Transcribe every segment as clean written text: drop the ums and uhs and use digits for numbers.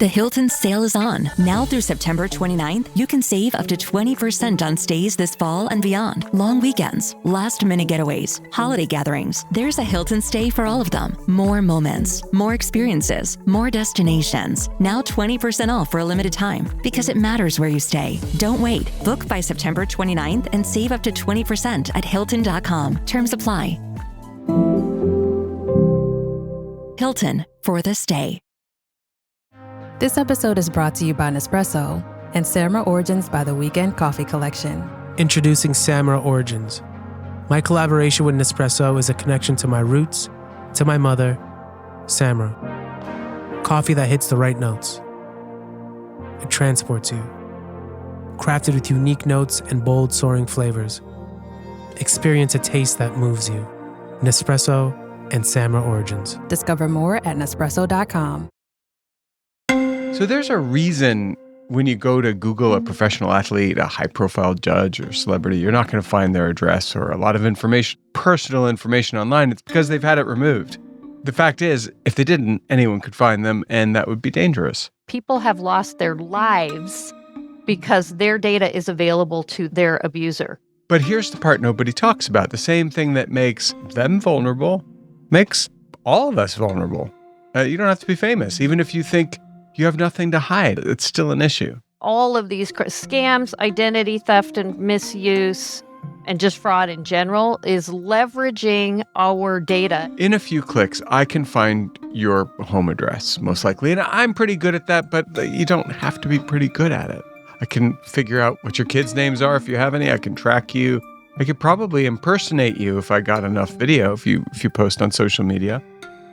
The Hilton sale is on. Now through September 29th, you can save up to 20% on stays this fall and beyond. Long weekends, last-minute getaways, holiday gatherings. There's a Hilton stay for all of them. More moments, more experiences, more destinations. Now 20% off for a limited time because it matters where you stay. Don't wait. Book by September 29th and save up to 20% at Hilton.com. Terms apply. Hilton for the stay. This episode is brought to you by Nespresso and Samra Origins by the Weekend Coffee Collection. Introducing Samra Origins. My collaboration with Nespresso is a connection to my roots, to my mother, Samra. Coffee that hits the right notes. It transports you. Crafted with unique notes and bold, soaring flavors. Experience a taste that moves you. Nespresso and Samra Origins. Discover more at Nespresso.com. So there's a reason when you go to Google a professional athlete, a high-profile judge or celebrity, you're not going to find their address or a lot of information, personal information online. It's because they've had it removed. The fact is, if they didn't, anyone could find them, and that would be dangerous. People have lost their lives because their data is available to their abuser. But here's the part nobody talks about. The same thing that makes them vulnerable makes all of us vulnerable. You don't have to be famous. Even if you think you have nothing to hide, it's still an issue. All of these scams, identity theft and misuse, and just fraud in general is leveraging our data. In a few clicks, I can find your home address, most likely. And I'm pretty good at that, but you don't have to be pretty good at it. I can figure out what your kids' names are if you have any. I can track you. I could probably impersonate you if I got enough video, if you post on social media.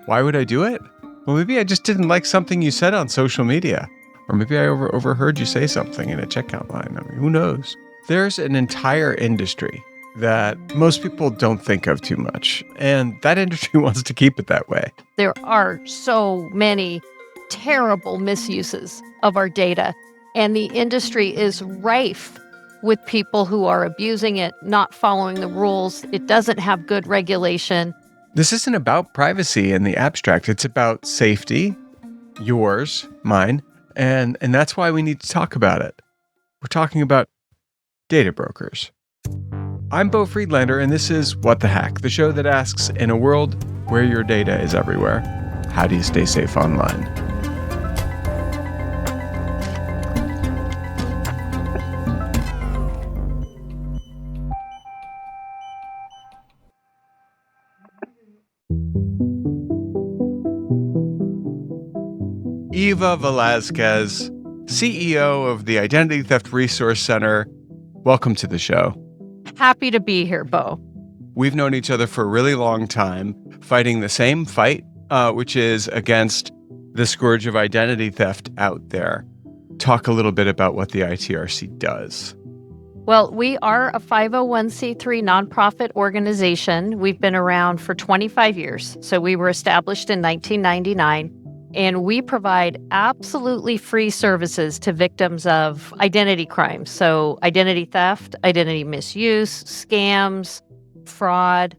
Why would I do it? Well, maybe I just didn't like something you said on social media. Or maybe I overheard you say something in a checkout line. I mean, who knows? There's an entire industry that most people don't think of too much. And that industry wants to keep it that way. There are so many terrible misuses of our data. And the industry is rife with people who are abusing it, not following the rules. It doesn't have good regulation. This isn't about privacy in the abstract. It's about safety, yours, mine, and that's why we need to talk about it. We're talking about data brokers. I'm Beau Friedlander, and this is What the Hack, the show that asks, in a world where your data is everywhere, how do you stay safe online? Casey-Velasquez, CEO of the Identity Theft Resource Center. Welcome to the show. Happy to be here, Beau. We've known each other for a really long time, fighting the same fight, which is against the scourge of identity theft out there. Talk a little bit about what the ITRC does. Well, we are a 501c3 nonprofit organization. We've been around for 25 years. So we were established in 1999. And we provide absolutely free services to victims of identity crimes. So identity theft, identity misuse, scams, fraud.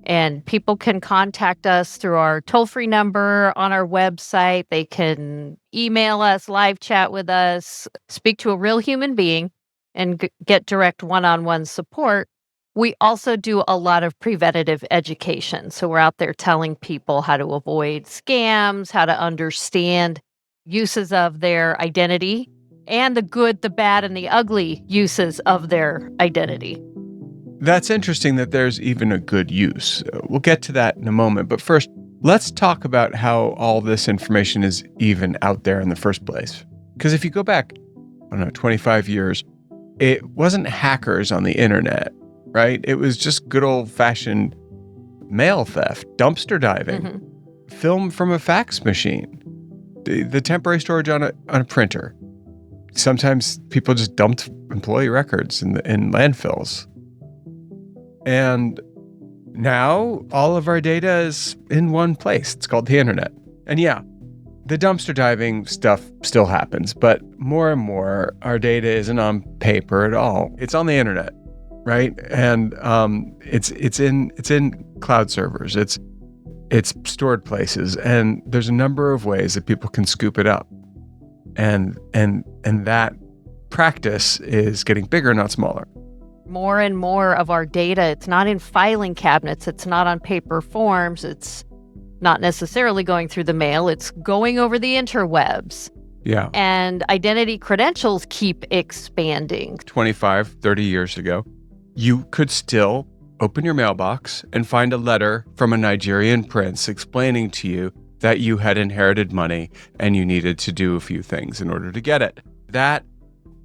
And people can contact us through our toll-free number on our website. They can email us, live chat with us, speak to a real human being, and get direct one-on-one support. We also do a lot of preventative education. So we're out there telling people how to avoid scams, how to understand uses of their identity, and the good, the bad, and the ugly uses of their identity. That's interesting that there's even a good use. We'll get to that in a moment. But first, let's talk about how all this information is even out there in the first place. Because if you go back, 25 years, it wasn't hackers on the internet. Right? It was just good old-fashioned mail theft, dumpster diving, film from a fax machine, the temporary storage on a printer. Sometimes people just dumped employee records in landfills. And now all of our data is in one place. It's called the internet. And yeah, the dumpster diving stuff still happens, but more and more our data isn't on paper at all. It's on the internet. Right, and it's in cloud servers. It's stored places, and there's a number of ways that people can scoop it up. And that practice is getting bigger, not smaller. More and more of our data, it's not in filing cabinets, it's not on paper forms, it's not necessarily going through the mail, it's going over the interwebs. Yeah. And identity credentials keep expanding. 25, 30 years ago, you could still open your mailbox and find a letter from a Nigerian prince explaining to you that you had inherited money and you needed to do a few things in order to get it. That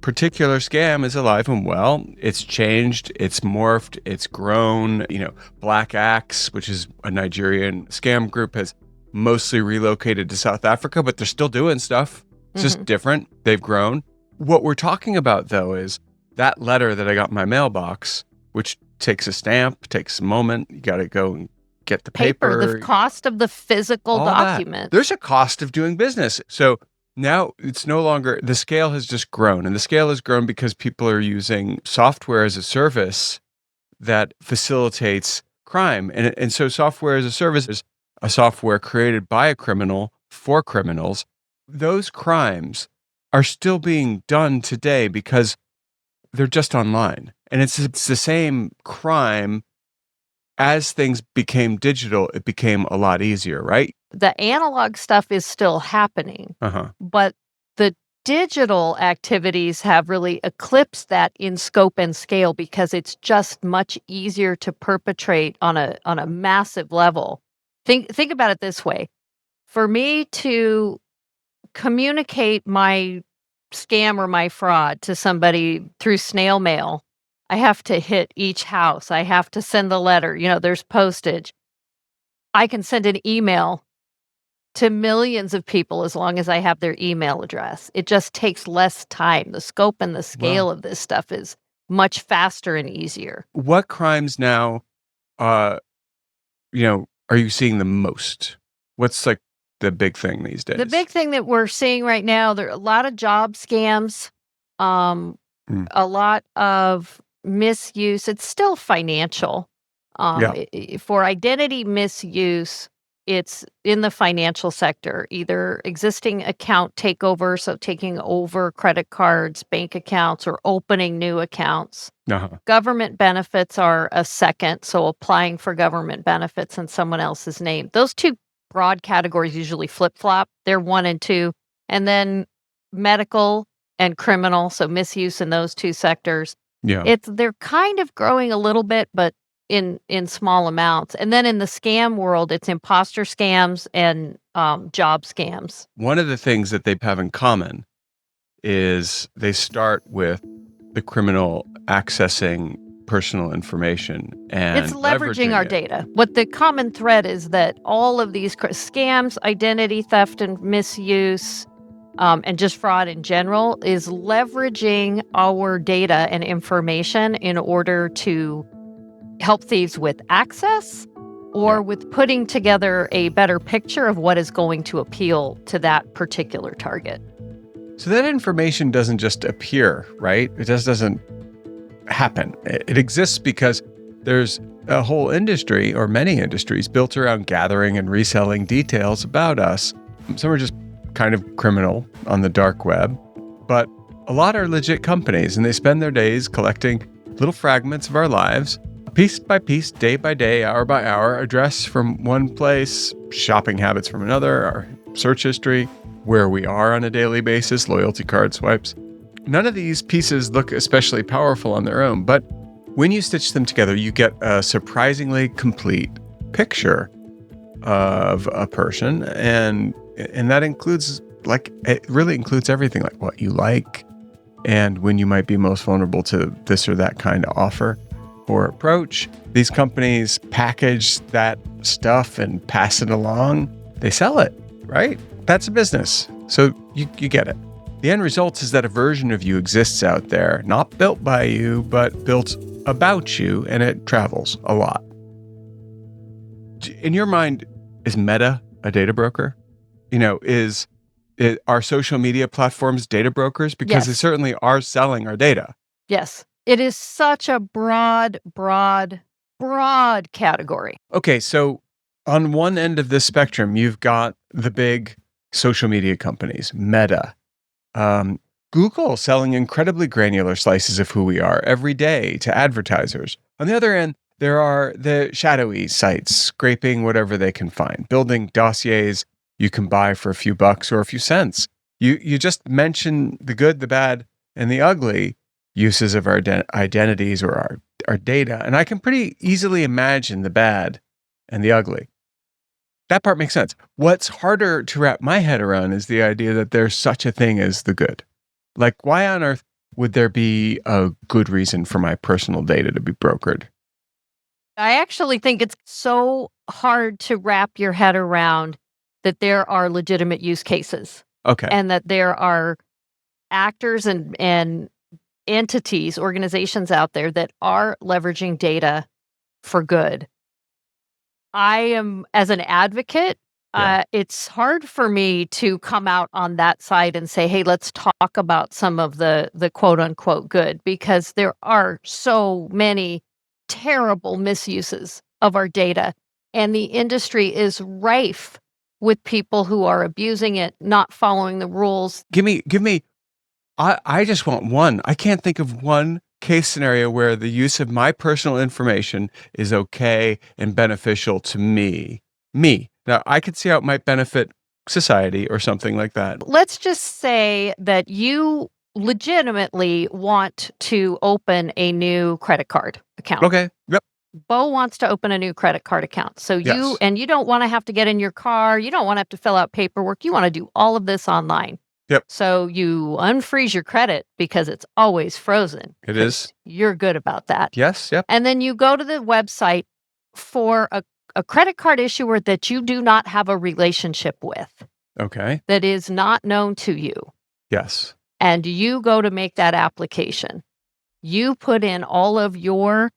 particular scam is alive and well. It's changed, it's morphed, it's grown. Black Axe, which is a Nigerian scam group, has mostly relocated to South Africa, but they're still doing stuff. It's just different. They've grown. What we're talking about, though, is that letter that I got in my mailbox, which takes a stamp, takes a moment. You got to go and get the paper. The cost of the physical document. There's a cost of doing business. So now it's no longer, the scale has just grown. And the scale has grown because people are using software as a service that facilitates crime. And so software as a service is a software created by a criminal for criminals. Those crimes are still being done today because they're just online. And it's the same crime. As things became digital, it became a lot easier, right? The analog stuff is still happening, but the digital activities have really eclipsed that in scope and scale because it's just much easier to perpetrate on a massive level. Think about it this way. For me to communicate my scam or my fraud to somebody through snail mail, I have to hit each house. I have to send the letter. There's postage. I can send an email to millions of people as long as I have their email address. It just takes less time. The scope and the scale of this stuff is much faster and easier. What crimes now, are you seeing the most? What's like the big thing these days? The big thing that we're seeing right now, there are a lot of job scams, a lot of misuse. It's still financial. For identity misuse, it's in the financial sector, either existing account takeover, so taking over credit cards, bank accounts, or opening new accounts. Government benefits are a second, so applying for government benefits in someone else's name. Those two broad categories usually flip-flop. They're 1 and 2. And then medical and criminal, so misuse in those two sectors. They're kind of growing a little bit, but in small amounts. And then in the scam world, it's imposter scams and job scams. One of the things that they have in common is they start with the criminal accessing personal information and it's leveraging our data. What the common thread is that all of these scams, identity theft and misuse, and just fraud in general, is leveraging our data and information in order to help thieves with access or with putting together a better picture of what is going to appeal to that particular target. So that information doesn't just appear, right? It just doesn't happen. It exists because there's a whole industry or many industries built around gathering and reselling details about us. Some are just kind of criminal on the dark web, but a lot are legit companies, and they spend their days collecting little fragments of our lives, piece by piece, day by day, hour by hour, address from one place, shopping habits from another, our search history, where we are on a daily basis, loyalty card swipes. None of these pieces look especially powerful on their own, but when you stitch them together, you get a surprisingly complete picture of a person, and that includes, it really includes everything, like what you like and when you might be most vulnerable to this or that kind of offer or approach. These companies package that stuff and pass it along. They sell it, right? That's a business. So you get it. The end result is that a version of you exists out there, not built by you, but built about you, and it travels a lot. In your mind, is Meta a data broker? Are social media platforms data brokers? Because they certainly are selling our data. Yes. It is such a broad category. Okay, so on one end of this spectrum, you've got the big social media companies, Meta, Google selling incredibly granular slices of who we are every day to advertisers. On the other end, there are the shadowy sites scraping whatever they can find, building dossiers you can buy for a few bucks or a few cents. You just mention the good, the bad, and the ugly uses of our identities or our data, and I can pretty easily imagine the bad and the ugly. That part makes sense. What's harder to wrap my head around is the idea that there's such a thing as the good. Like, why on earth would there be a good reason for my personal data to be brokered? I actually think it's so hard to wrap your head around that there are legitimate use cases. Okay. And that there are actors and entities, organizations out there that are leveraging data for good. I am, as an advocate, it's hard for me to come out on that side and say, hey, let's talk about some of the quote unquote good, because there are so many terrible misuses of our data. And the industry is rife with people who are abusing it, not following the rules. Give me, I just want one. I can't think of one case scenario where the use of my personal information is okay and beneficial to me. Now, I could see how it might benefit society or something like that. Let's just say that you legitimately want to open a new credit card account. Okay. Yep. Beau wants to open a new credit card account. So Yes. you don't want to have to get in your car. You don't want to have to fill out paperwork. You want to do all of this online. Yep. So you unfreeze your credit because it's always frozen. It is. You're good about that. Yes. Yep. And then you go to the website for a credit card issuer that you do not have a relationship with, Okay. that is not known to you. Yes. And you go to make that application. You put in all of your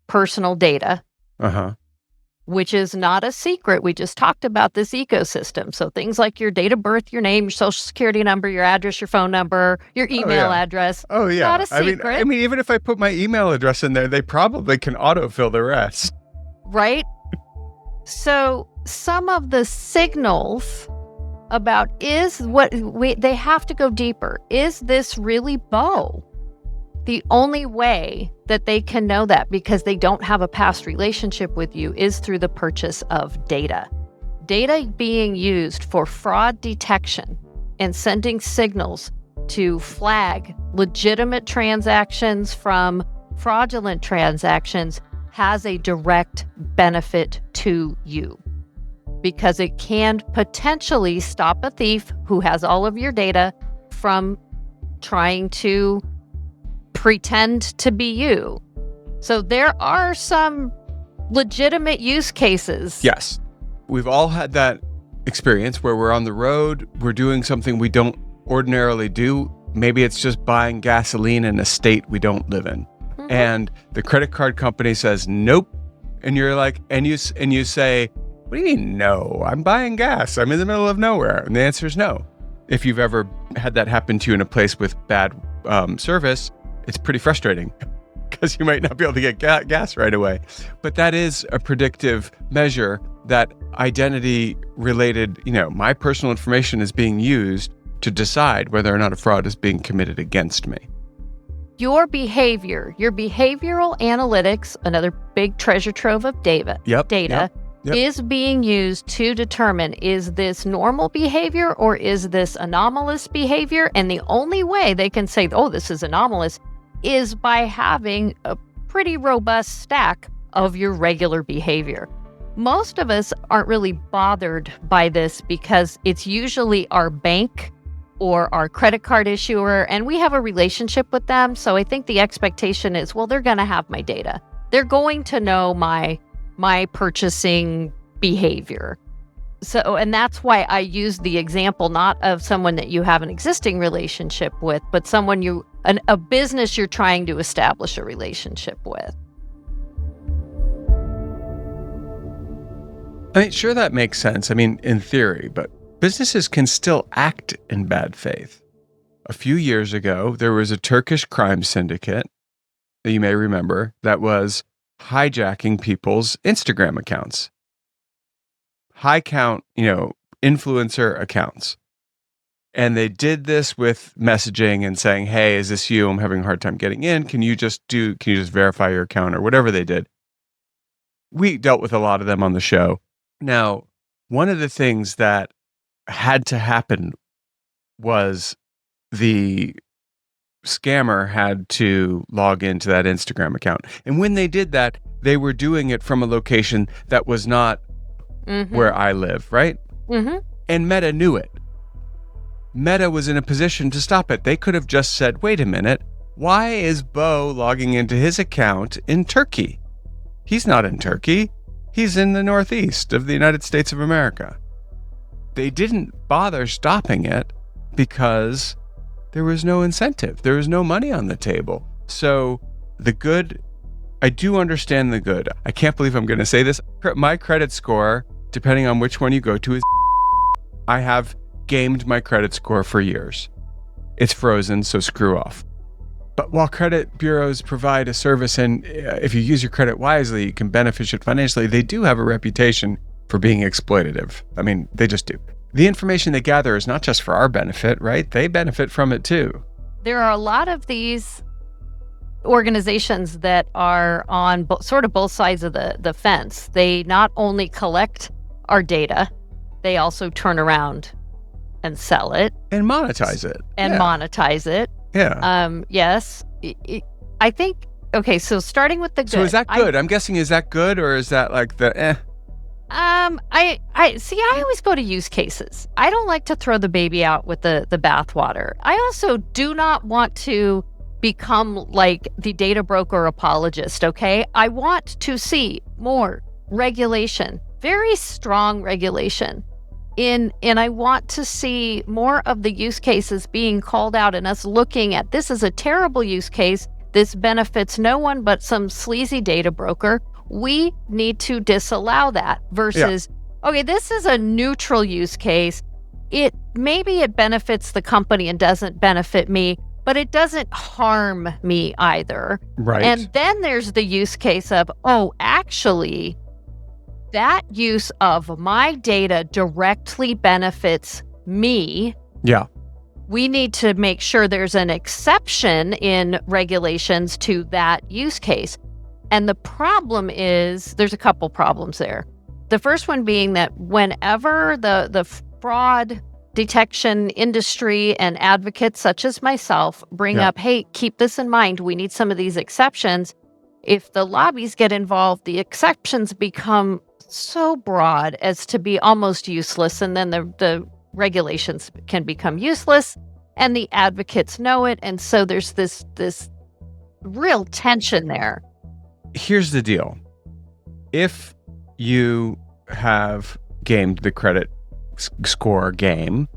personal data, which is not a secret. We just talked about this ecosystem. So things like your date of birth, your name, your social security number, your address, your phone number, your email address. Oh, yeah. Not a secret. I mean, even if I put my email address in there, they probably can autofill the rest. Right? So some of the signals about they have to go deeper. Is this really Beau? The only way that they can know that, because they don't have a past relationship with you, is through the purchase of data. Data being used for fraud detection and sending signals to flag legitimate transactions from fraudulent transactions has a direct benefit to you, because it can potentially stop a thief who has all of your data from trying to pretend to be you. So there are some legitimate use cases. Yes. We've all had that experience where we're on the road, we're doing something we don't ordinarily do. Maybe it's just buying gasoline in a state we don't live in. Mm-hmm. And the credit card company says, nope. And you're like, and you say, what do you mean, no? I'm buying gas. I'm in the middle of nowhere. And the answer is no. If you've ever had that happen to you in a place with bad service, it's pretty frustrating because you might not be able to get gas right away. But that is a predictive measure that identity-related, my personal information is being used to decide whether or not a fraud is being committed against me. Your behavior, your behavioral analytics, another big treasure trove of data, Yep. is being used to determine, is this normal behavior or is this anomalous behavior? And the only way they can say, oh, this is anomalous, is by having a pretty robust stack of your regular behavior. Most of us aren't really bothered by this because it's usually our bank or our credit card issuer, and we have a relationship with them. So I think the expectation is, well, they're going to have my data. They're going to know my purchasing behavior. So, and that's why I use the example not of someone that you have an existing relationship with, but someone a business you're trying to establish a relationship with. I mean, sure, that makes sense. I mean, in theory, but businesses can still act in bad faith. A few years ago, there was a Turkish crime syndicate that you may remember that was hijacking people's Instagram accounts. High count, influencer accounts. And they did this with messaging and saying, hey, is this you? I'm having a hard time getting in. Can you just verify your account or whatever they did? We dealt with a lot of them on the show. Now, one of the things that had to happen was the scammer had to log into that Instagram account. And when they did that, they were doing it from a location that was not where I live, right? And Meta knew it. Meta was in a position to stop it. They could have just said, wait a minute, why is Beau logging into his account in Turkey? He's not in Turkey. He's in the Northeast of the United States of America. They didn't bother stopping it because there was no incentive. There was no money on the table. So the good, I do understand the good. I can't believe I'm going to say this. My credit score, depending on which one you go to, is I have gamed my credit score for years. It's frozen, so screw off. But while credit bureaus provide a service, and if you use your credit wisely, you can benefit it financially, they do have a reputation for being exploitative. I mean, they just do. The information they gather is not just for our benefit, right? They benefit from it too. There are a lot of these organizations that are on sort of both sides of the fence. They not only collect our data, they also turn around and sell it. And monetize it. Monetize it. Yeah. Yes. I think, okay, so starting with the good. So is that good? I'm guessing, is that good, or is that like the I see, I always go to use cases. I don't like to throw the baby out with the bathwater. I also do not want to become like the data broker apologist, okay? I want to see more regulation, very strong regulation. And I want to see more of the use cases being called out and us looking at, this is a terrible use case. This benefits no one but some sleazy data broker. We need to disallow that versus, okay, this is a neutral use case. Maybe it benefits the company and doesn't benefit me, but it doesn't harm me either. Right. And then there's the use case of, oh, actually, that use of my data directly benefits me. Yeah. We need to make sure there's an exception in regulations to that use case. And the problem is, there's a couple problems there. The first one being that whenever the fraud detection industry and advocates such as myself bring up, hey, keep this in mind, we need some of these exceptions. If the lobbies get involved, the exceptions become so broad as to be almost useless, and then the regulations can become useless, and the advocates know it, and so there's this real tension there. Here's the deal. If you have gamed the credit score game,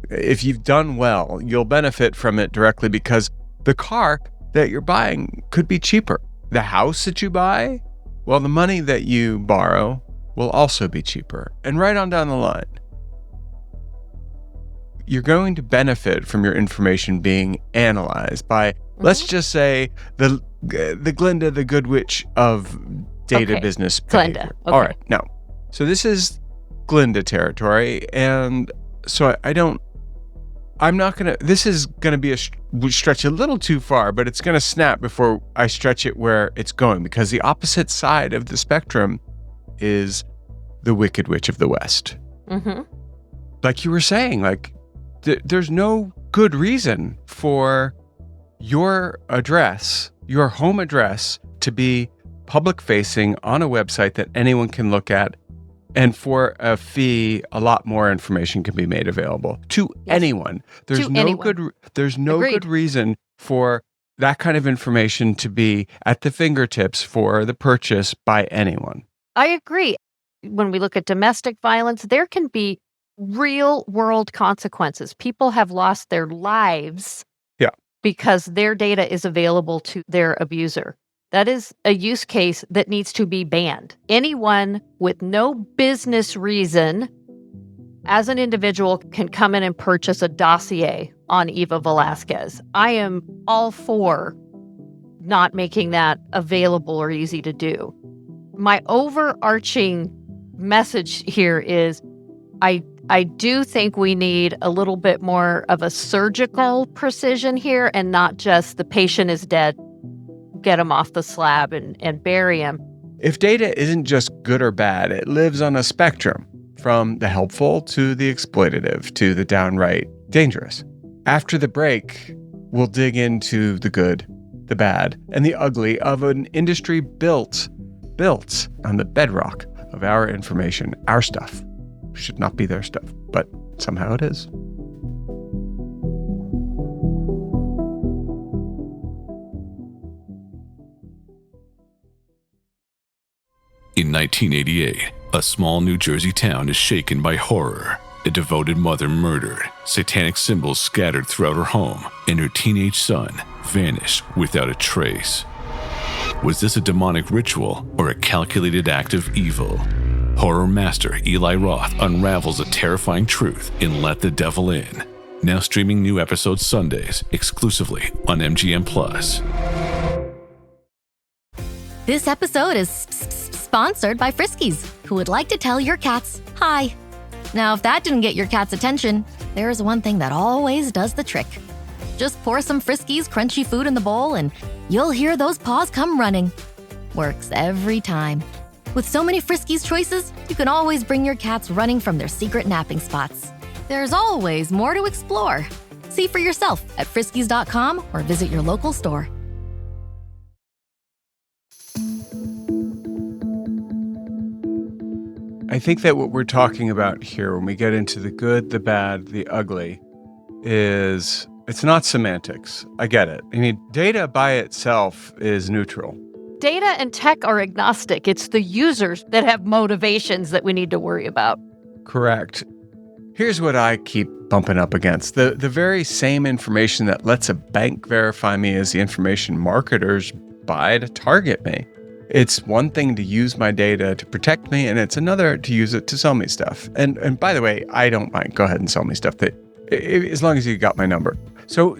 if you've done well, you'll benefit from it directly because the car that you're buying could be cheaper. The house that you buy, well, the money that you borrow will also be cheaper. And right on down the line, you're going to benefit from your information being analyzed by, let's just say, the Glinda, the good witch of data business behavior. Glinda. Okay. All right, now, so this is Glinda territory, and so I'm not going to, this is going to be stretch a little too far, but it's going to snap before I stretch it where it's going, because the opposite side of the spectrum is the Wicked Witch of the West. Like you were saying, like there's no good reason for your address, your home address, to be public facing on a website that anyone can look at. And for a fee, a lot more information can be made available to anyone. There's no good reason for that kind of information to be at the fingertips for the purchase by anyone. I agree. When we look at domestic violence, there can be real world consequences. People have lost their lives because their data is available to their abuser. That is a use case that needs to be banned. Anyone with no business reason as an individual can come in and purchase a dossier on Velasquez. I am all for not making that available or easy to do. My overarching message here is I I do think we need a little bit more of a surgical precision here and not just the patient is dead, get him off the slab and bury him. If data isn't just good or bad, it lives on a spectrum from the helpful to the exploitative to the downright dangerous. After the break, we'll dig into the good, the bad, and the ugly of an industry built on the bedrock of our information, our stuff. Should not be their stuff, but somehow it is. In 1988, a small New Jersey town is shaken by horror. A devoted mother murdered, satanic symbols scattered throughout her home, and her teenage son vanished without a trace. Was this a demonic ritual or a calculated act of evil? Horror master Eli Roth unravels the terrifying truth in Let the Devil In. Now streaming new episodes Sundays exclusively on MGM+. This episode is sponsored by Friskies, who would like to tell your cats hi. Now, if that didn't get your cat's attention, there is one thing that always does the trick. Just pour some Friskies crunchy food in the bowl and you'll hear those paws come running. Works every time. With so many Friskies choices, you can always bring your cats running from their secret napping spots. There's always more to explore. See for yourself at friskies.com or visit your local store. I think that what we're talking about here when we get into the good, the bad, the ugly is it's not semantics. I get it. I mean, data by itself is neutral. Data and tech are agnostic. It's the users that have motivations that we need to worry about. Correct. Here's what I keep bumping up against. The very same information that lets a bank verify me as the information marketers buy to target me. It's one thing to use my data to protect me, and it's another to use it to sell me stuff. And by the way, I don't mind. Go ahead and sell me stuff as long as you got my number. So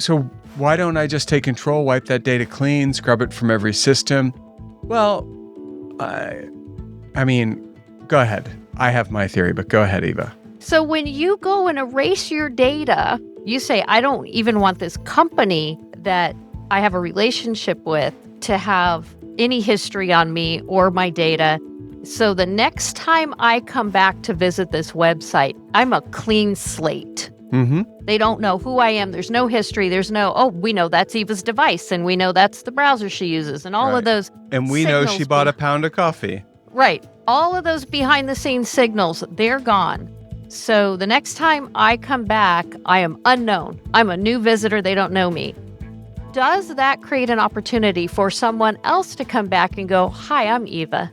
why don't I just take control, wipe that data clean, scrub it from every system? Well, I mean, go ahead. I have my theory, but go ahead, Eva. So when you go and erase your data, you say, I don't even want this company that I have a relationship with to have any history on me or my data. So the next time I come back to visit this website, I'm a clean slate. Mm-hmm. They don't know who I am. There's no history. There's no, we know that's Eva's device, and we know that's the browser she uses, and all of those And we know she bought a pound of coffee. Right. All of those behind-the-scenes signals, they're gone. So the next time I come back, I am unknown. I'm a new visitor. They don't know me. Does that create an opportunity for someone else to come back and go, hi, I'm Eva?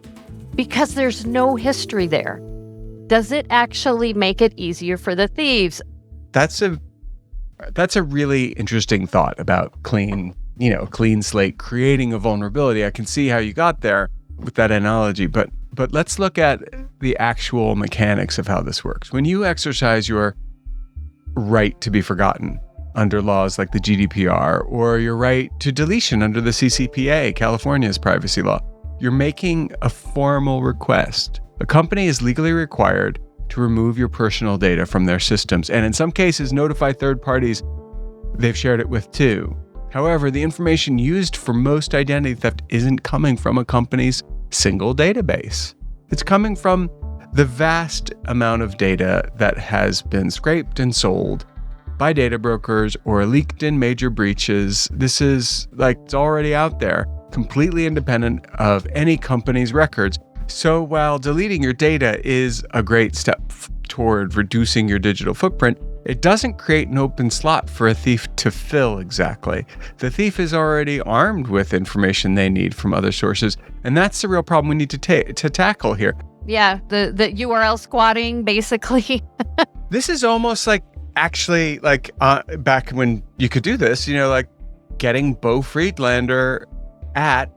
Because there's no history there. Does it actually make it easier for the thieves? That's a really interesting thought about clean slate, creating a vulnerability. I can see how you got there with that analogy, but let's look at the actual mechanics of how this works. When you exercise your right to be forgotten under laws like the GDPR, or your right to deletion under the CCPA, California's privacy law, you're making a formal request. A company is legally required to remove your personal data from their systems, and in some cases notify third parties they've shared it with too. However, the information used for most identity theft isn't coming from a company's single database. It's coming from the vast amount of data that has been scraped and sold by data brokers or leaked in major breaches. This is it's already out there, completely independent of any company's records. So while deleting your data is a great step toward reducing your digital footprint, it doesn't create an open slot for a thief to fill exactly. The thief is already armed with information they need from other sources, and that's the real problem we need to tackle here. Yeah, the URL squatting, basically. This is almost actually back when you could do this, getting Beau Friedlander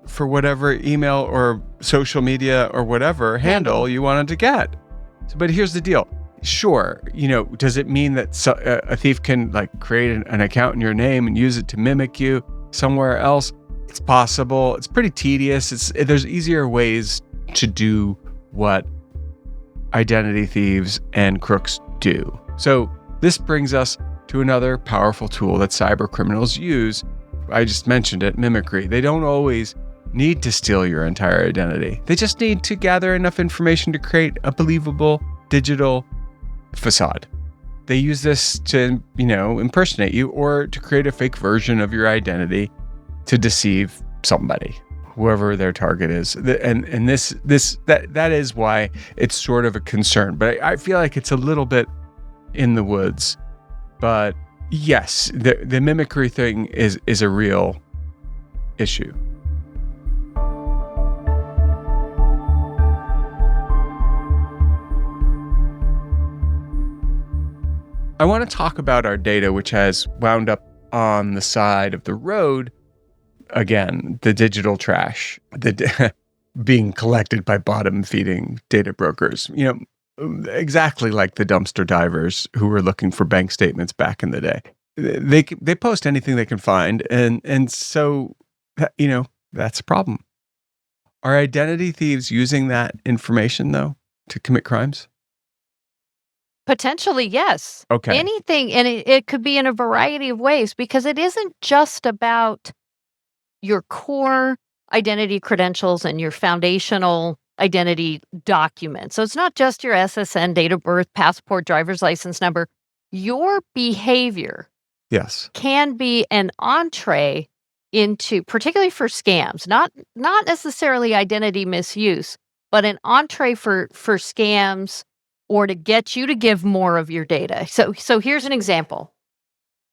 for whatever email or social media or whatever handle you wanted to get. But here's the deal. Sure, does it mean that a thief can create an account in your name and use it to mimic you somewhere else? It's possible. It's pretty tedious. There's easier ways to do what identity thieves and crooks do. So this brings us to another powerful tool that cyber criminals use. I just mentioned it, mimicry. They don't always need to steal your entire identity. They just need to gather enough information to create a believable digital facade. They use this to, impersonate you or to create a fake version of your identity to deceive somebody, whoever their target is. And that is why it's sort of a concern. But I feel like it's a little bit in the woods. But yes, the mimicry thing is a real issue. I want to talk about our data, which has wound up on the side of the road. Again, the digital trash, being collected by bottom-feeding data brokers. Exactly like the dumpster divers who were looking for bank statements back in the day. They post anything they can find, and so that's a problem. Are identity thieves using that information though to commit crimes? Potentially, yes. Okay. Anything, and it could be in a variety of ways, because it isn't just about your core identity credentials and your foundational identity documents. So it's not just your SSN, date of birth, passport, driver's license number. Your behavior can be an entree into, particularly for scams, not necessarily identity misuse, but an entree for scams or to get you to give more of your data. So here's an example.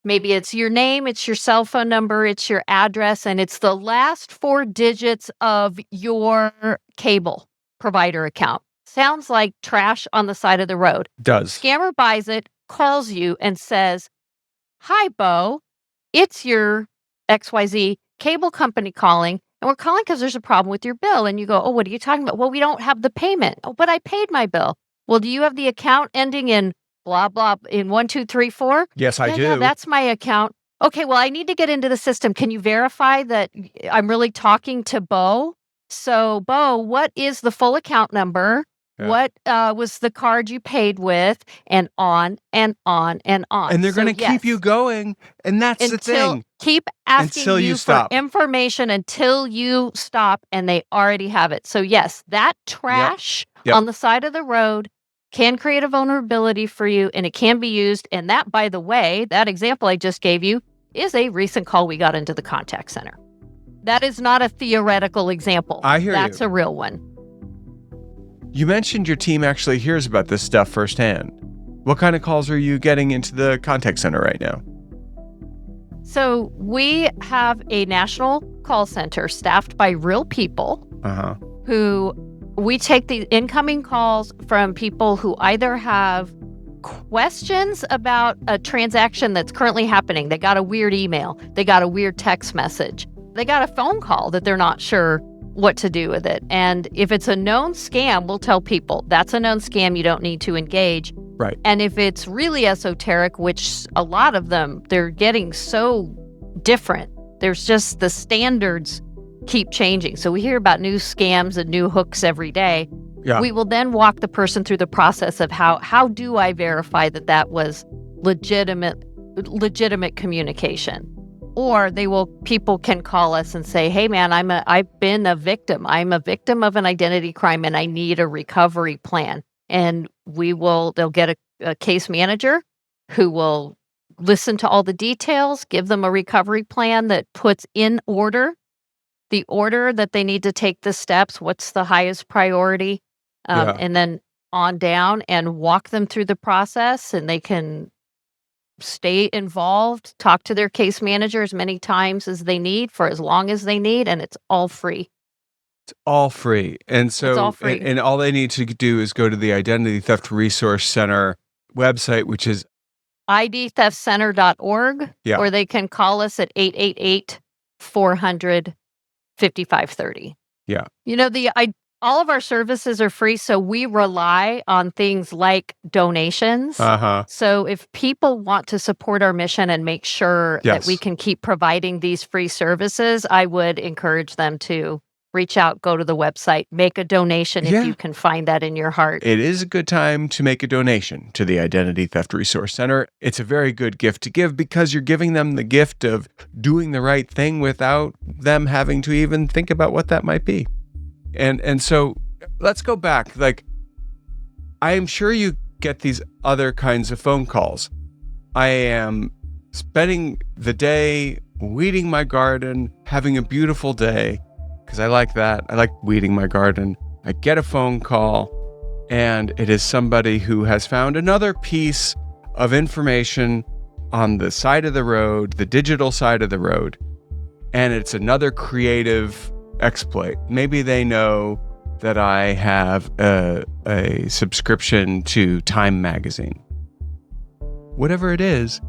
Maybe it's your name, it's your cell phone number, it's your address, and it's the last 4 digits of your cable provider account. Sounds like trash on the side of the road. Does. Scammer buys it, calls you, and says, "Hi, Beau, it's your XYZ cable company calling, and we're calling because there's a problem with your bill." And you go, "Oh, what are you talking about?" "Well, we don't have the payment." "Oh, but I paid my bill." "Well, do you have the account ending in blah, blah, in 1234? Yes, I do. Yeah, that's my account." "Okay, well, I need to get into the system. Can you verify that I'm really talking to Beau? So, Beau, what is the full account number? Yeah. What was the card you paid with?" And on and on and on. And they're going to keep you going. And that's the thing. Keep asking Until you for stop. information until you stop, and they already have it. So yes, that trash on the side of the road can create a vulnerability for you, and it can be used. And that, by the way, that example I just gave you is a recent call we got into the contact center. That is not a theoretical example. I hear That's you. a real one. You mentioned your team actually hears about this stuff firsthand. What kind of calls are you getting into the contact center right now? So we have a national call center staffed by real people who we take the incoming calls from people who either have questions about a transaction that's currently happening. They got a weird email. They got a weird text message. They got a phone call that they're not sure what to do with it. And if it's a known scam, we'll tell people that's a known scam. You don't need to engage. Right. And if it's really esoteric, which a lot of them, they're getting so different. There's just the standards keep changing. So we hear about new scams and new hooks every day. Yeah. We will then walk the person through the process of how do I verify that was legitimate communication? Or people can call us and say, "Hey man, I've been a victim. I'm a victim of an identity crime and I need a recovery plan." And they'll get a case manager who will listen to all the details, give them a recovery plan that puts in order the order that they need to take the steps, what's the highest priority, and then on down, and walk them through the process, and they can stay involved, talk to their case manager as many times as they need for as long as they need, and it's all free. It's all free. And so It's all free. And all they need to do is go to the Identity Theft Resource Center website, which is idtheftcenter.org, or they can call us at 888-400-5530. Yeah. All of our services are free, so we rely on things like donations. So if people want to support our mission and make sure that we can keep providing these free services, I would encourage them to reach out, go to the website, make a donation if you can find that in your heart. It is a good time to make a donation to the Identity Theft Resource Center. It's a very good gift to give because you're giving them the gift of doing the right thing without them having to even think about what that might be. And so let's go back. Like, I am sure you get these other kinds of phone calls. I am spending the day weeding my garden, having a beautiful day, because I like that. I like weeding my garden. I get a phone call, and it is somebody who has found another piece of information on the side of the road, the digital side of the road, and it's another creative exploit. Maybe they know that I have a subscription to Time magazine. Whatever it is,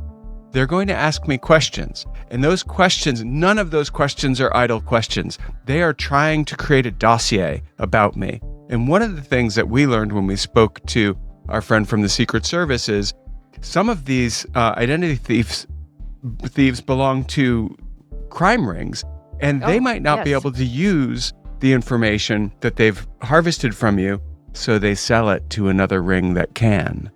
they're going to ask me questions. And those questions, none of those questions are idle questions. They are trying to create a dossier about me. And one of the things that we learned when we spoke to our friend from the Secret Service is some of these identity thieves belong to crime rings, and they might not be able to use the information that they've harvested from you, so they sell it to another ring that can.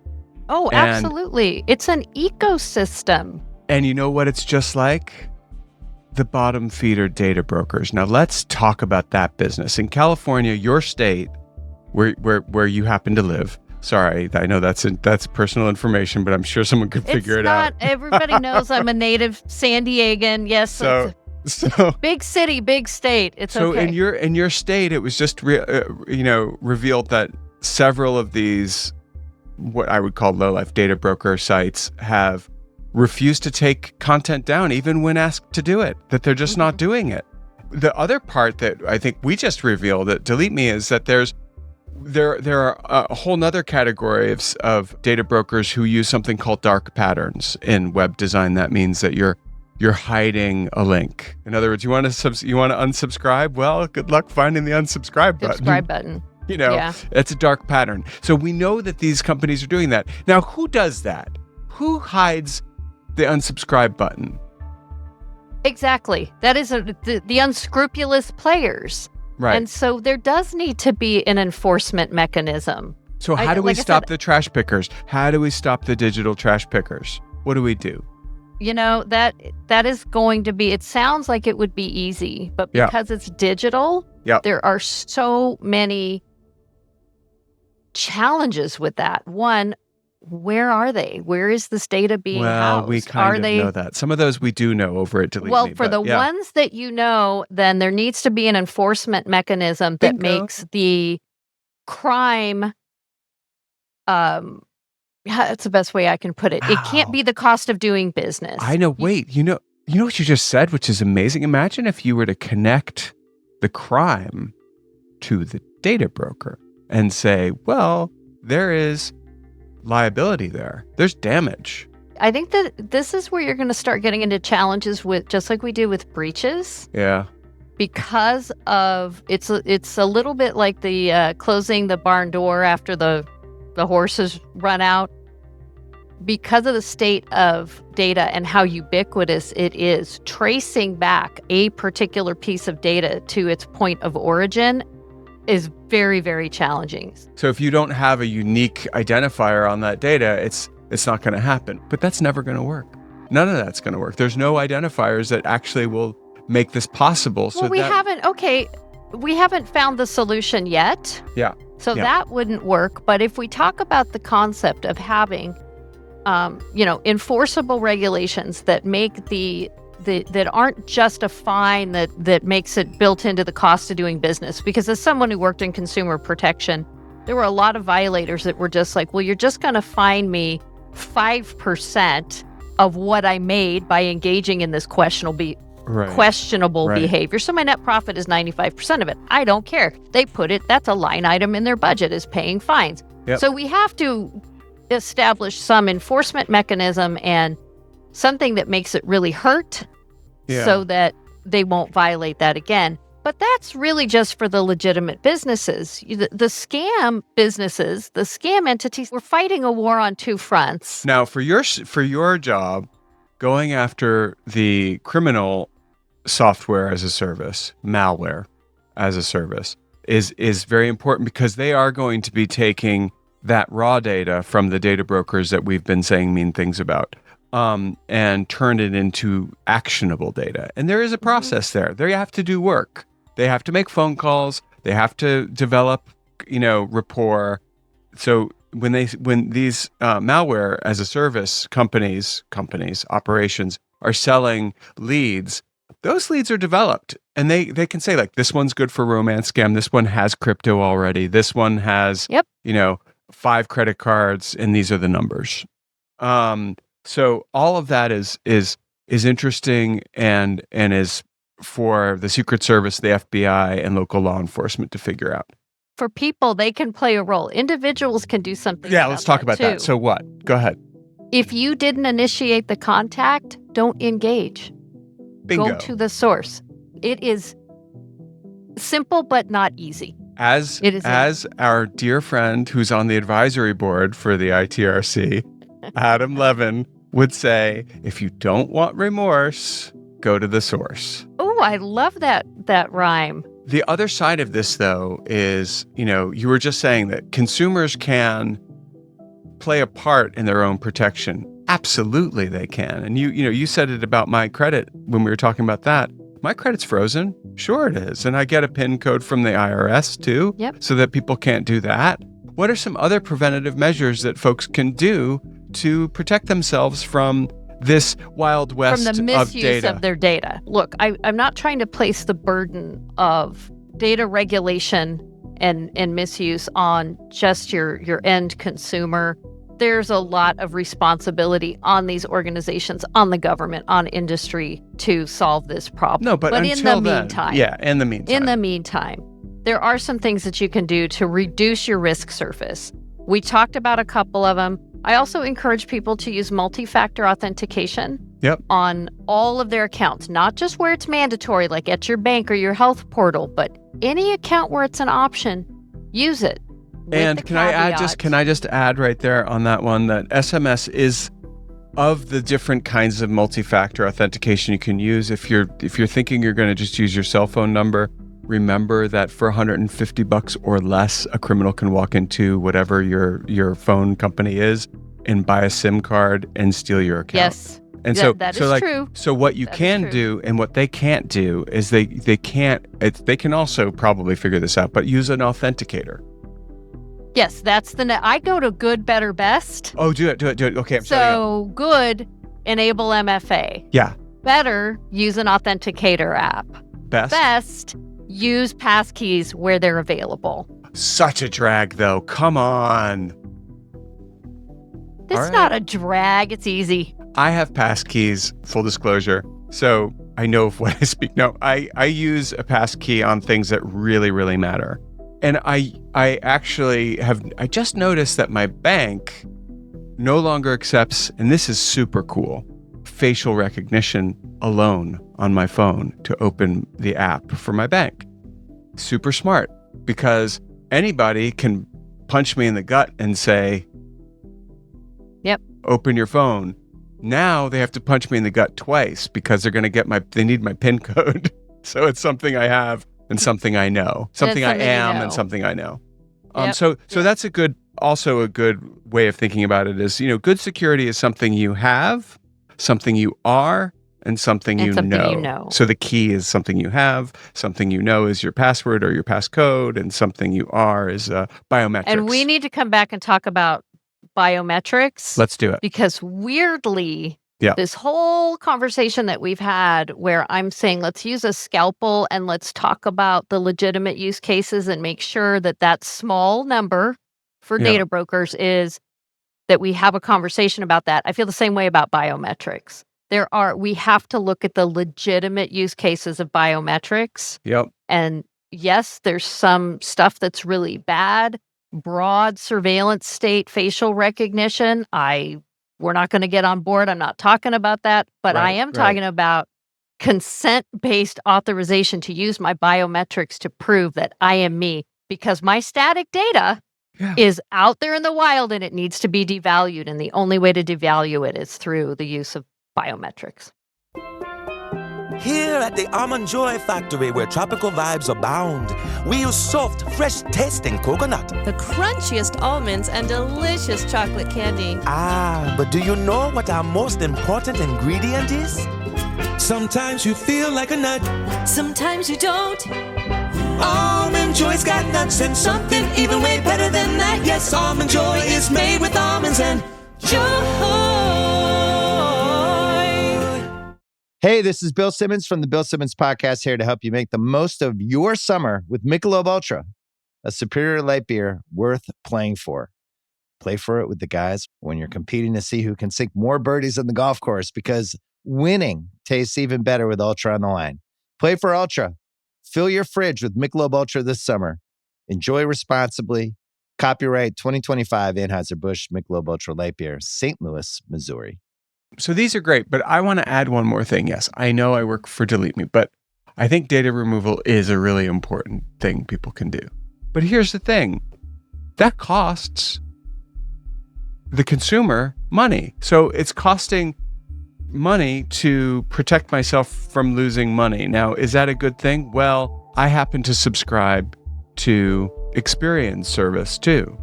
Oh, absolutely. It's an ecosystem. And you know what it's just like? The bottom feeder data brokers. Now let's talk about that business. In California, your state, where you happen to live. Sorry, I know that's personal information, but I'm sure someone could figure it out. Everybody knows I'm a native San Diegan. Yes. So big city, big state. It's so okay. in your state, it was just revealed that several of these, what I would call low-life data broker sites, have refused to take content down even when asked to do it, that they're just not doing it. The other part that I think we just revealed at DeleteMe is that there are a whole nother category of data brokers who use something called dark patterns in web design. That means that you're hiding a link. In other words, you want to unsubscribe? Well, good luck finding the unsubscribe button. Subscribe button. It's a dark pattern. So we know that these companies are doing that. Now, who does that? Who hides the unsubscribe button? Exactly. That is the unscrupulous players. Right. And so there does need to be an enforcement mechanism. So how do we stop the trash pickers? How do we stop the digital trash pickers? What do we do? That is going to be, it sounds like it would be easy, but because it's digital, there are so many challenges with that. One, where are they? Where is this data being housed? Well, we kind of know that. Some of those we do know over at DeleteMe. Well, for the ones that you know, then there needs to be an enforcement mechanism that makes the crime, that's the best way I can put it. Wow. It can't be the cost of doing business. I know. Wait, you know what you just said, which is amazing. Imagine if you were to connect the crime to the data broker and say, well, there is liability there. There's damage. I think that this is where you're going to start getting into challenges with, just like we do with breaches. Yeah. Because of, it's a little bit like the closing the barn door after the horses run out. Because of the state of data and how ubiquitous it is, tracing back a particular piece of data to its point of origin is very, very challenging. So if you don't have a unique identifier on that data, it's not going to happen. But that's never going to work. None of that's going to work. There's no identifiers that actually will make this possible. Well, we haven't found the solution yet. Yeah. So that wouldn't work. But if we talk about the concept of having, enforceable regulations that make that aren't just a fine that makes it built into the cost of doing business. Because as someone who worked in consumer protection, there were a lot of violators that were just like, well, you're just going to fine me 5% of what I made by engaging in this questionable behavior. So my net profit is 95% of it. I don't care. They put it, that's a line item in their budget, is paying fines. Yep. So we have to establish some enforcement mechanism and something that makes it really hurt so that they won't violate that again. But that's really just for the legitimate businesses. The scam businesses, the scam entities, we're fighting a war on two fronts. Now, for your job, going after the criminal software as a service, malware, as a service is very important, because they are going to be taking that raw data from the data brokers that we've been saying mean things about, and turn it into actionable data. And there is a process there. They have to do work. They have to make phone calls. They have to develop, rapport. So when these malware as a service companies, operations are selling leads, those leads are developed, and they can say, like, this one's good for romance scam. This one has crypto already. This one has, 5 credit cards, and these are the numbers. So all of that is interesting and is for the Secret Service, the FBI, and local law enforcement to figure out. For people, they can play a role. Individuals can do something. Yeah, let's talk about that. So what? Go ahead. If you didn't initiate the contact, don't engage. Bingo. Go to the source. It is simple but not easy. As our dear friend who's on the advisory board for the ITRC, Adam Levin, would say, if you don't want remorse, go to the source. Oh, I love that rhyme. The other side of this, though, is, you were just saying that consumers can play a part in their own protection. Absolutely, they can. And you said it about my credit when we were talking about that. My credit's frozen. Sure it is. And I get a PIN code from the IRS too, so that people can't do that. What are some other preventative measures that folks can do to protect themselves from this wild west from the misuse of of their data? Look, I'm not trying to place the burden of data regulation and misuse on just your end consumer. There's a lot of responsibility on these organizations, on the government, on industry to solve this problem. No, but in the meantime, in the meantime, there are some things that you can do to reduce your risk surface. We talked about a couple of them. I also encourage people to use multi-factor authentication on all of their accounts, not just where it's mandatory, like at your bank or your health portal, but any account where it's an option, use it. And can I just add right there on that one that SMS is, of the different kinds of multi-factor authentication you can use. If you're thinking you're going to just use your cell phone number, remember that for $150 or less, a criminal can walk into whatever your phone company is and buy a SIM card and steal your account. Yes. And that is true. So what you can do and what they can't do is they can also probably figure this out, but use an authenticator. Yes, that's I go to good, better, best. Oh, do it. Okay, I'm sorry. So good, enable MFA. Yeah. Better, use an authenticator app. Best, use passkeys where they're available. Such a drag, though. Come on. It's not a drag. It's easy. I have passkeys, full disclosure, so I know of what I speak. No, I use a passkey on things that really, really matter. And I actually I just noticed that my bank no longer accepts, and this is super cool, facial recognition alone on my phone to open the app for my bank. Super smart, because anybody can punch me in the gut and say, open your phone. Now they have to punch me in the gut twice because they're going to they need my PIN code. So it's something I have and something I know, something I am and something I know. So that's a good way of thinking about it is, good security is something you have, something you are, and something you know. So the key is something you have, something you know is your password or your passcode, and something you are is biometrics. And we need to come back and talk about biometrics. Let's do it. Because weirdly, this whole conversation that we've had where I'm saying, let's use a scalpel and let's talk about the legitimate use cases and make sure that small number for data brokers is that we have a conversation about that. I feel the same way about biometrics. We have to look at the legitimate use cases of biometrics. Yep. And yes, there's some stuff that's really bad. Broad surveillance state facial recognition. We're not going to get on board. I'm not talking about that, but I am talking about consent-based authorization to use my biometrics to prove that I am me, because my static data is out there in the wild and it needs to be devalued. And the only way to devalue it is through the use of biometrics. Here at the Almond Joy Factory, where tropical vibes abound, we use soft, fresh-tasting coconut. The crunchiest almonds and delicious chocolate candy. Ah, but do you know what our most important ingredient is? Sometimes you feel like a nut. Sometimes you don't. Almond Joy's got nuts and something even way better than that. Yes, Almond Joy is made with almonds and joy. Hey, this is Bill Simmons from the Bill Simmons Podcast, here to help you make the most of your summer with Michelob Ultra, a superior light beer worth playing for. Play for it with the guys when you're competing to see who can sink more birdies on the golf course, because winning tastes even better with Ultra on the line. Play for Ultra. Fill your fridge with Michelob Ultra this summer. Enjoy responsibly. Copyright 2025 Anheuser-Busch Michelob Ultra Light Beer, St. Louis, Missouri. So these are great, but I want to add one more thing. Yes, I know I work for DeleteMe, but I think data removal is a really important thing people can do. But here's the thing. That costs the consumer money. So it's costing money to protect myself from losing money. Now, is that a good thing? Well, I happen to subscribe to Experian service too.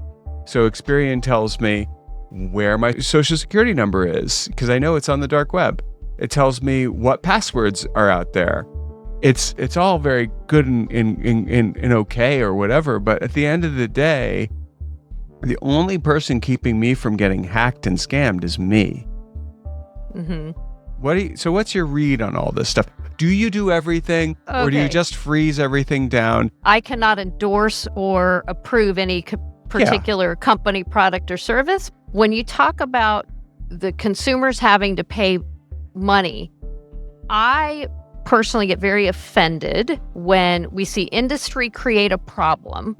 So Experian tells me where my social security number is, because I know it's on the dark web. It tells me what passwords are out there. It's all very good and okay or whatever, but at the end of the day, the only person keeping me from getting hacked and scammed is me. Mm-hmm. So what's your read on all this stuff? Do you do everything, or do you just freeze everything down? I cannot endorse or approve any particular company, product, or service. When you talk about the consumers having to pay money, I personally get very offended when we see industry create a problem.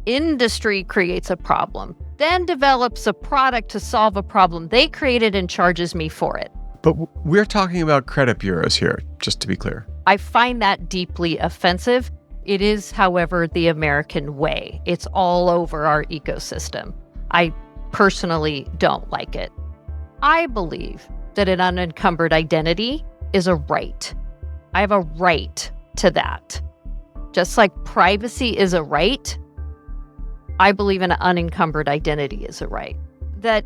Industry creates a problem, then develops a product to solve a problem they created and charges me for it. But we're talking about credit bureaus here, just to be clear. I find that deeply offensive. It is, however, the American way. It's all over our ecosystem. I personally don't like it. I believe that an unencumbered identity is a right. I have a right to that. Just like privacy is a right, I believe an unencumbered identity is a right. That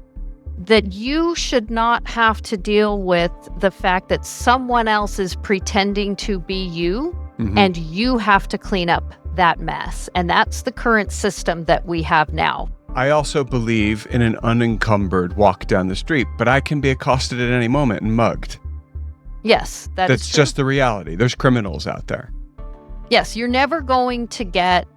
you should not have to deal with the fact that someone else is pretending to be you, and you have to clean up that mess. And that's the current system that we have now. I also believe in an unencumbered walk down the street, but I can be accosted at any moment and mugged. Yes, that's true. Just the reality. There's criminals out there. Yes, you're never going to get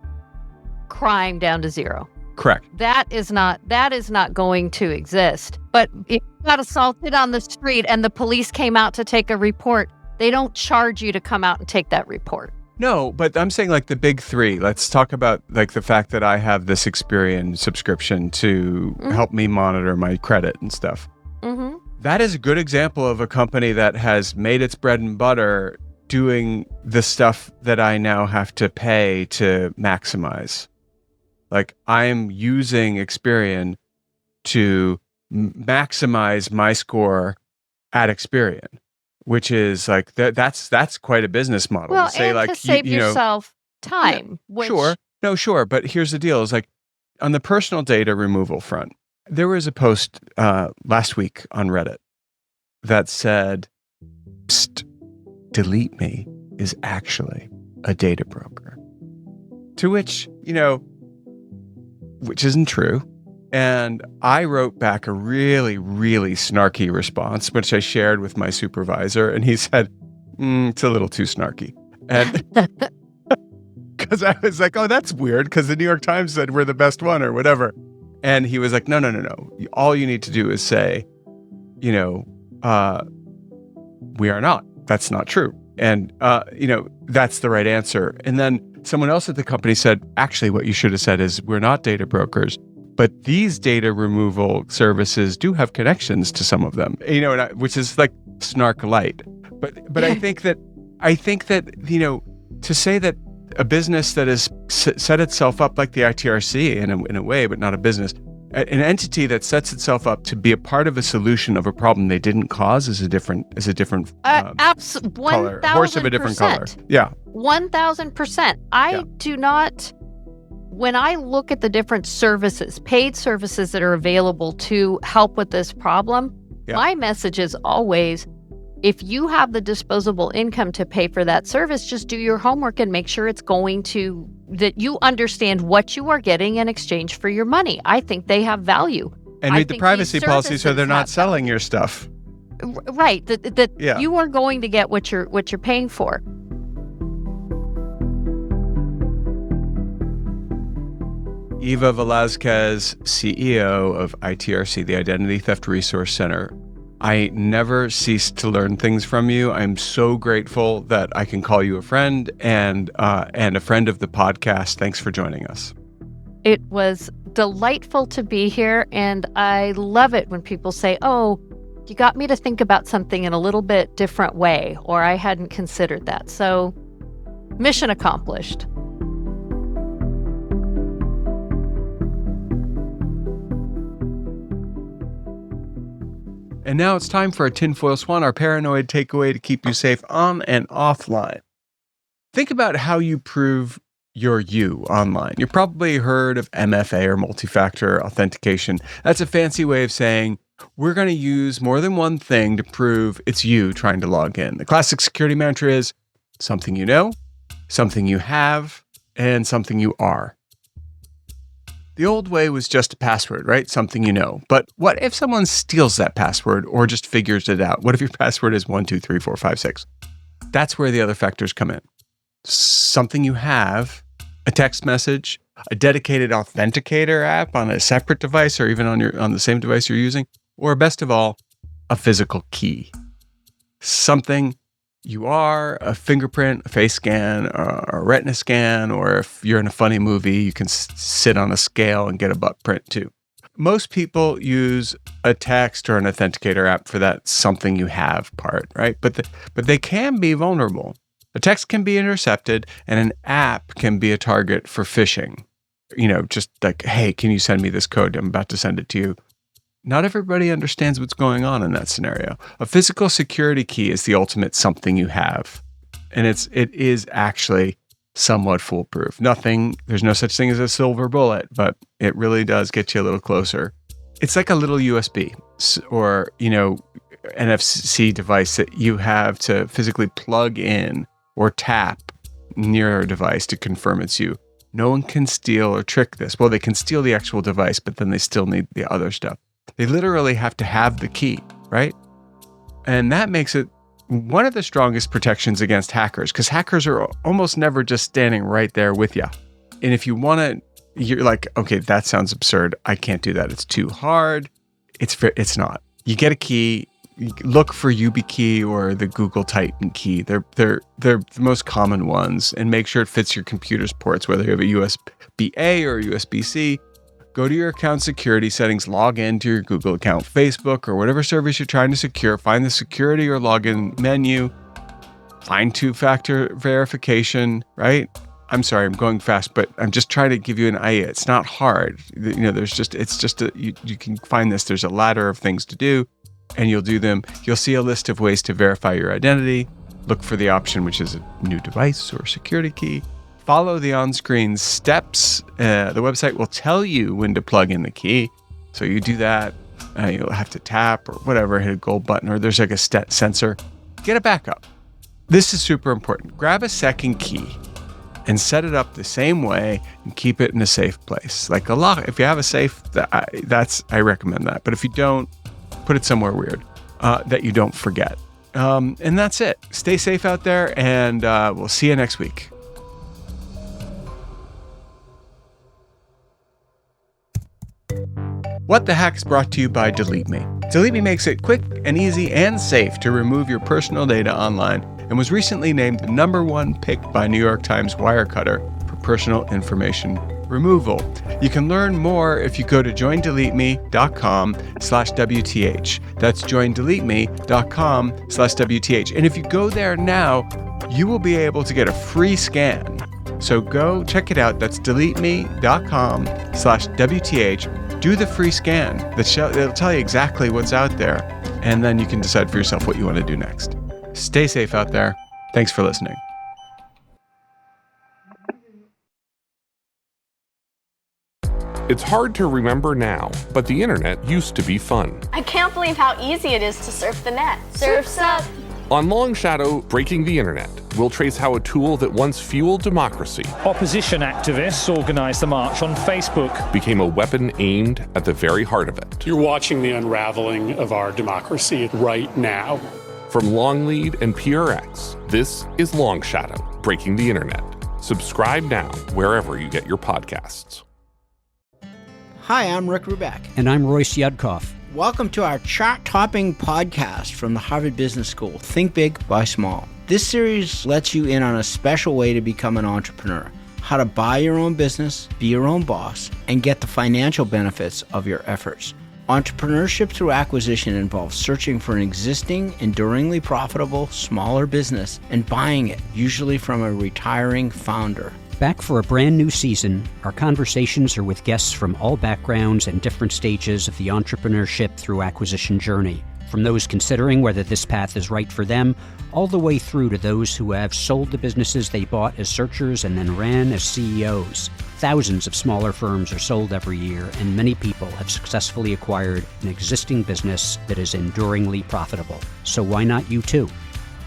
crime down to zero. Correct. That is not going to exist. But if you got assaulted on the street and the police came out to take a report, they don't charge you to come out and take that report. No, but I'm saying like the big three. Let's talk about like the fact that I have this Experian subscription to help me monitor my credit and stuff. Mm-hmm. That is a good example of a company that has made its bread and butter doing the stuff that I now have to pay to maximize. Like I'm using Experian to maximize my score at Experian, which is like that's quite a business model. Well, to say, and like, to save yourself time. Yeah, sure. But here's the deal: is like on the personal data removal front, there was a post last week on Reddit that said, "Psst, DeleteMe is actually a data broker." To which, which isn't true. And I wrote back a really, really snarky response, which I shared with my supervisor. And he said, it's a little too snarky. And because I was like, oh, that's weird, because the New York Times said we're the best one or whatever. And he was like, no. All you need to do is say, we are not. That's not true. And, that's the right answer. And then someone else at the company said, actually, what you should have said is we're not data brokers, but these data removal services do have connections to some of them, which is like snark light. But I think that, to say that a business that has set itself up like the ITRC in a way, but not a business, An entity that sets itself up to be a part of a solution of a problem they didn't cause is a different color, horse of a different color. Yeah. 1,000%. I do not, when I look at the different services, paid services that are available to help with this problem, my message is always, if you have the disposable income to pay for that service, just do your homework and make sure it's going to, that you understand what you are getting in exchange for your money. I think they have value. And read the privacy policy so they're not selling your stuff. Right. That you are going to get what you're paying for. Eva Velasquez, CEO of ITRC, the Identity Theft Resource Center. I never cease to learn things from you. I'm so grateful that I can call you a friend and a friend of the podcast. Thanks for joining us. It was delightful to be here, and I love it when people say, oh, you got me to think about something in a little bit different way, or I hadn't considered that. So, mission accomplished. And now it's time for a tinfoil swan, our paranoid takeaway to keep you safe on and offline. Think about how you prove you're you online. You've probably heard of MFA or multi-factor authentication. That's a fancy way of saying we're going to use more than one thing to prove it's you trying to log in. The classic security mantra is something you know, something you have, and something you are. The old way was just a password, right? Something you know. But what if someone steals that password or just figures it out? What if your password is 1, 2, 3, 4, 5, 6? That's where the other factors come in. Something you have, a text message, a dedicated authenticator app on a separate device or even on the same device you're using, or best of all, a physical key. Something you are, a fingerprint, a face scan, a retina scan, or if you're in a funny movie, you can sit on a scale and get a butt print too. Most people use a text or an authenticator app for that something you have part, right? But they can be vulnerable. A text can be intercepted and an app can be a target for phishing. You know, just like, hey, can you send me this code? I'm about to send it to you. Not everybody understands what's going on in that scenario. A physical security key is the ultimate something you have. And it is actually somewhat foolproof. There's no such thing as a silver bullet, but it really does get you a little closer. It's like a little USB or, NFC device that you have to physically plug in or tap near a device to confirm it's you. No one can steal or trick this. Well, they can steal the actual device, but then they still need the other stuff. They literally have to have the key, right? And that makes it one of the strongest protections against hackers, because hackers are almost never just standing right there with you. And if you want to, you're like, okay, that sounds absurd. I can't do that. It's too hard. It's not. You get a key. You look for YubiKey or the Google Titan key. They're the most common ones, and make sure it fits your computer's ports, whether you have a USB-A or a USB-C. Go to your account security settings, log into your Google account, Facebook, or whatever service you're trying to secure. Find the security or login menu. Find two-factor verification, right? I'm sorry, I'm going fast, but I'm just trying to give you an idea. It's not hard. You can find this. There's a ladder of things to do, and you'll do them. You'll see a list of ways to verify your identity. Look for the option, which is a new device or security key. Follow the on-screen steps. The website will tell you when to plug in the key. So you do that. You'll have to tap or whatever, hit a gold button, or there's like a sensor. Get a backup. This is super important. Grab a second key and set it up the same way and keep it in a safe place. Like a lock. If you have a safe, I recommend that. But if you don't, put it somewhere weird that you don't forget. And that's it. Stay safe out there, and we'll see you next week. What the Hack is brought to you by DeleteMe. DeleteMe makes it quick and easy and safe to remove your personal data online, and was recently named the #1 pick by New York Times Wirecutter for personal information removal. You can learn more if you go to joindeleteme.com/WTH. That's joindeleteme.com/WTH. And if you go there now, you will be able to get a free scan. So go check it out. That's deleteme.com/WTH. do the free scan. It'll tell you exactly what's out there, and then you can decide for yourself what you want to do next. Stay safe out there. Thanks for listening. It's hard to remember now, but the internet used to be fun. I can't believe how easy it is to surf the net. Surf's up. On Long Shadow, Breaking the Internet, we'll trace how a tool that once fueled democracy, opposition activists organized the march on Facebook, became a weapon aimed at the very heart of it. You're watching the unraveling of our democracy right now. From Longlead and PRX, this is Long Shadow, Breaking the Internet. Subscribe now wherever you get your podcasts. Hi, I'm Rick Ruback. And I'm Royce Yudkoff. Welcome to our chart-topping podcast from the Harvard Business School, Think Big, Buy Small. This series lets you in on a special way to become an entrepreneur, how to buy your own business, be your own boss, and get the financial benefits of your efforts. Entrepreneurship through acquisition involves searching for an existing, enduringly profitable, smaller business and buying it, usually from a retiring founder. Back for a brand new season, our conversations are with guests from all backgrounds and different stages of the entrepreneurship through acquisition journey, from those considering whether this path is right for them, all the way through to those who have sold the businesses they bought as searchers and then ran as CEOs. Thousands of smaller firms are sold every year, and many people have successfully acquired an existing business that is enduringly profitable. So why not you too?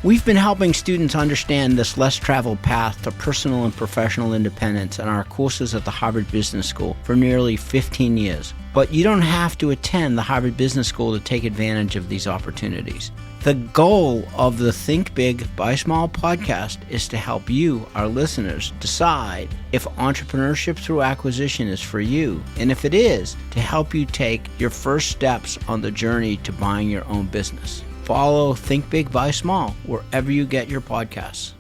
We've been helping students understand this less traveled path to personal and professional independence in our courses at the Harvard Business School for nearly 15 years. But you don't have to attend the Harvard Business School to take advantage of these opportunities. The goal of the Think Big, Buy Small podcast is to help you, our listeners, decide if entrepreneurship through acquisition is for you, and if it is, to help you take your first steps on the journey to buying your own business. Follow Think Big, Buy Small wherever you get your podcasts.